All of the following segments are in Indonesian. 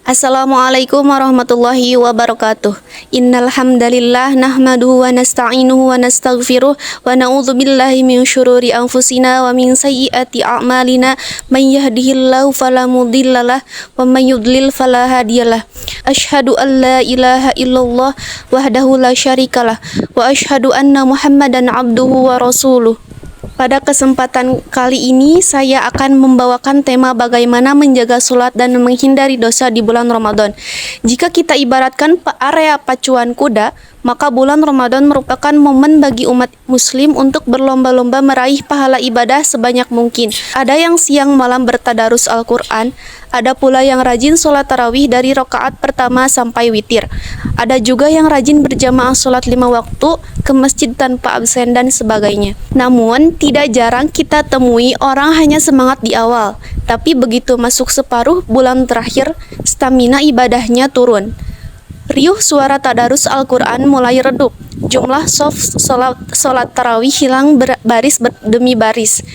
Assalamualaikum warahmatullahi wabarakatuh. Innal hamdalillah nahmaduhu wa nasta'inuhu wa nastaghfiruh wa na'udzu billahi min syururi anfusina wa min sayyiati a'malina may yahdihillahu fala mudhillalah wa may yudlil fala hadiyalah. Asyhadu an la ilaha illallah wahdahu la syarikalah wa asyhadu anna Muhammadan abduhu wa rasuluh. Pada kesempatan kali ini saya akan membawakan tema bagaimana menjaga sholat dan menghindari dosa di bulan Ramadan. Jika kita ibaratkan area pacuan kuda, maka bulan Ramadan merupakan momen bagi umat muslim untuk berlomba-lomba meraih pahala ibadah sebanyak mungkin. Ada yang siang malam bertadarus Al-Quran, ada pula yang rajin sholat tarawih dari rakaat pertama sampai witir. Ada juga yang rajin berjamaah sholat 5 waktu ke masjid tanpa absen dan sebagainya. Namun, tidak jarang kita temui orang hanya semangat di awal, tapi begitu masuk separuh bulan terakhir, stamina ibadahnya turun. Riuh suara tadarus Al-Quran mulai redup. Jumlah sholat tarawih hilang baris demi baris.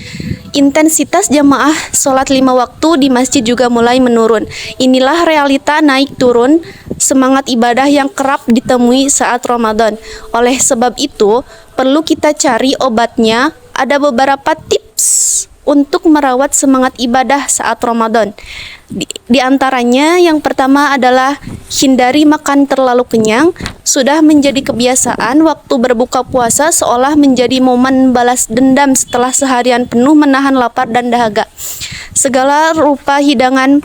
Intensitas jamaah sholat 5 waktu di masjid juga mulai menurun. Inilah realita naik turun semangat ibadah yang kerap ditemui saat Ramadan. Oleh sebab itu, perlu kita cari obatnya. Ada beberapa tips untuk merawat semangat ibadah saat Ramadan. Di antaranya yang pertama adalah hindari makan terlalu kenyang. Sudah menjadi kebiasaan waktu berbuka puasa seolah menjadi momen balas dendam setelah seharian penuh menahan lapar dan dahaga. Segala rupa hidangan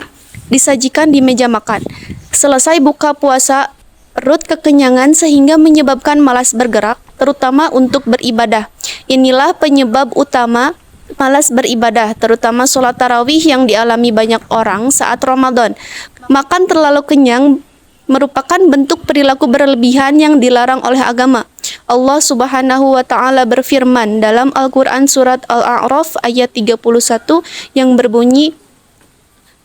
disajikan di meja makan. Selesai buka puasa, perut kekenyangan sehingga menyebabkan malas bergerak, terutama untuk beribadah. Inilah penyebab utama malas beribadah, terutama sholat tarawih yang dialami banyak orang saat Ramadan. Makan terlalu kenyang merupakan bentuk perilaku berlebihan yang dilarang oleh agama. Allah Subhanahu wa Ta'ala berfirman dalam Al-Quran surat Al-A'raf ayat 31 yang berbunyi,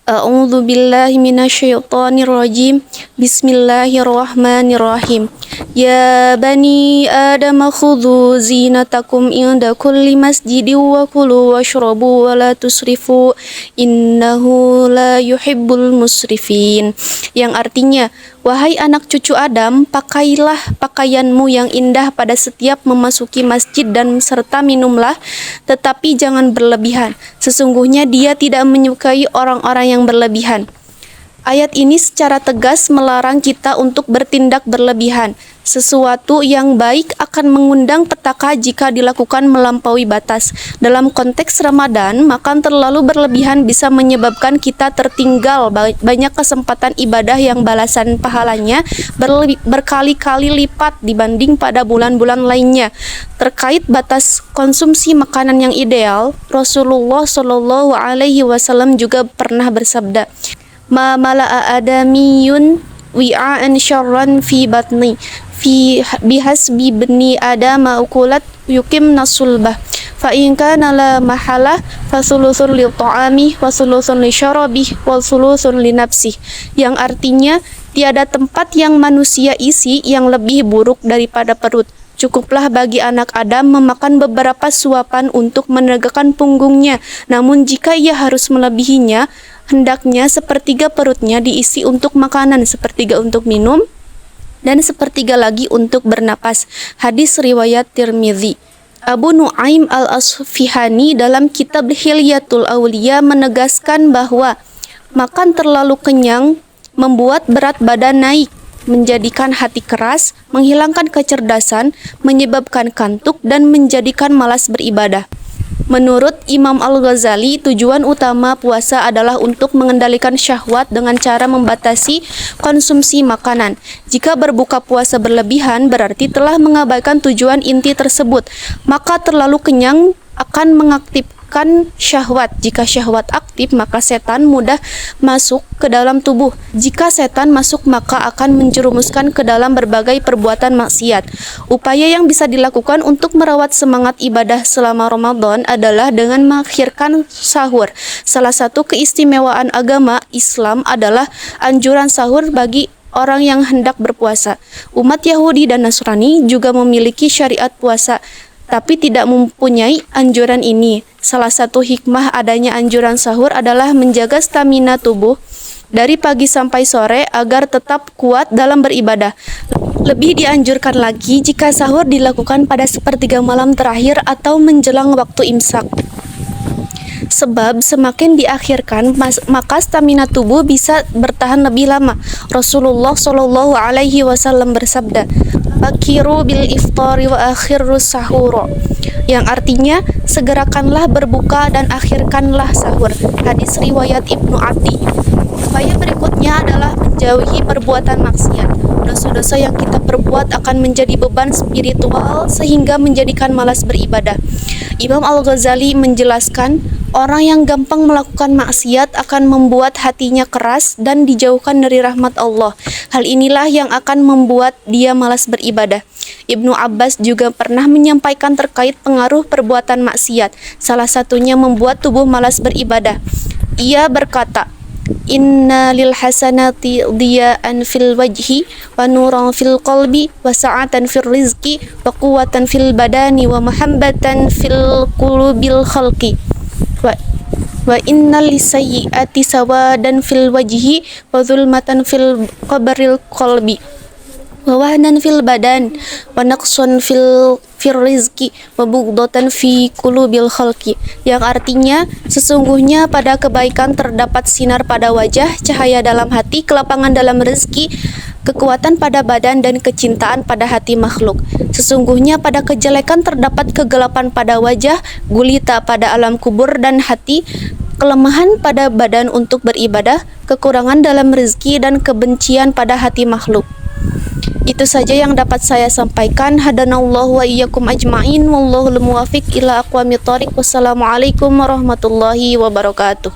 A'udzu billahi minasyaitonir rajim. Bismillahirrahmanirrahim. Ya bani Adam khudhu zinatakum inda kulli masjidin wa kulu washrabu wa la tusrifu innahu la yuhibbul musrifin. Yang artinya, wahai anak cucu Adam, pakailah pakaianmu yang indah pada setiap memasuki masjid dan serta minumlah, tetapi jangan berlebihan. Sesungguhnya Dia tidak menyukai orang-orang yang berlebihan. Ayat ini secara tegas melarang kita untuk bertindak berlebihan. Sesuatu yang baik akan mengundang petaka jika dilakukan melampaui batas. Dalam konteks Ramadan, makan terlalu berlebihan bisa menyebabkan kita tertinggal banyak kesempatan ibadah yang balasan pahalanya berkali-kali lipat dibanding pada bulan-bulan lainnya. Terkait batas konsumsi makanan yang ideal, Rasulullah Shallallahu Alaihi Wasallam juga pernah bersabda, Ma mala'a adamiyun wi'a'an syarran fi batni fi bihasbi bni adama ukulat yukim nasulbah fa in kana la mahalah fa sulusun li ta'ami wa sulusun li syarabih wa sulusun li nafsih, yang artinya tiada tempat yang manusia isi yang lebih buruk daripada perut. Cukuplah bagi anak Adam memakan beberapa suapan untuk menegakkan punggungnya, namun jika ia harus melebihinya, hendaknya sepertiga perutnya diisi untuk makanan, sepertiga untuk minum, dan sepertiga lagi untuk bernapas. Hadis riwayat Tirmidzi. Abu Nuaim al-Asfihani dalam kitab Hilyatul Auliya menegaskan bahwa makan terlalu kenyang membuat berat badan naik, menjadikan hati keras, menghilangkan kecerdasan, menyebabkan kantuk, dan menjadikan malas beribadah. Menurut Imam Al-Ghazali, tujuan utama puasa adalah untuk mengendalikan syahwat dengan cara membatasi konsumsi makanan. Jika berbuka puasa berlebihan, berarti telah mengabaikan tujuan inti tersebut. Maka terlalu kenyang akan mengaktifkan syahwat. Jika syahwat aktif, maka setan mudah masuk ke dalam tubuh. Jika setan masuk, maka akan menjerumuskan ke dalam berbagai perbuatan maksiat. Upaya yang bisa dilakukan untuk merawat semangat ibadah selama Ramadan adalah dengan mengakhirkan sahur. Salah satu keistimewaan agama Islam adalah anjuran sahur bagi orang yang hendak berpuasa. Umat Yahudi dan Nasrani juga memiliki syariat puasa, tapi tidak mempunyai anjuran ini. Salah satu hikmah adanya anjuran sahur adalah menjaga stamina tubuh dari pagi sampai sore agar tetap kuat dalam beribadah. Lebih dianjurkan lagi jika sahur dilakukan pada sepertiga malam terakhir atau menjelang waktu imsak. Sebab semakin diakhirkan maka stamina tubuh bisa bertahan lebih lama. Rasulullah Shallallahu Alaihi Wasallam bersabda, "Bakiru bil iftari wa akhiru sahur," yang artinya segerakanlah berbuka dan akhirkanlah sahur. Hadis riwayat Ibnu Ati. Upaya berikutnya adalah menjauhi perbuatan maksiat. Dosa-dosa yang kita perbuat akan menjadi beban spiritual sehingga menjadikan malas beribadah. Imam Al-Ghazali menjelaskan, orang yang gampang melakukan maksiat akan membuat hatinya keras dan dijauhkan dari rahmat Allah. Hal inilah yang akan membuat dia malas beribadah. Ibnu Abbas juga pernah menyampaikan terkait pengaruh perbuatan maksiat. Salah satunya membuat tubuh malas beribadah. Ia berkata, "Inna lil hasanati diya'an fil wajhi wa nuran fil qalbi wa sa'atan fil rizqi wa quwwatan fil badani wa mahabbatan fil qulubil khalqi wa innal lisayyi'ati sawadan fil wajhi wa zulmatan fil qabril qalbi wa wahnan fil badan wa naqsun fil rizqi wa bughdatan fi qulubil khalqi," yang artinya sesungguhnya pada kebaikan terdapat sinar pada wajah, cahaya dalam hati, kelapangan dalam rezeki, kekuatan pada badan dan kecintaan pada hati makhluk. Sesungguhnya pada kejelekan terdapat kegelapan pada wajah, gulita pada alam kubur dan hati, kelemahan pada badan untuk beribadah, kekurangan dalam rezeki dan kebencian pada hati makhluk. Itu saja yang dapat saya sampaikan. Hadanallahu wa iyyakum ajma'in, wallahul muwaffiq ila aqwamit thoriq. Wassalamualaikum warahmatullahi wabarakatuh.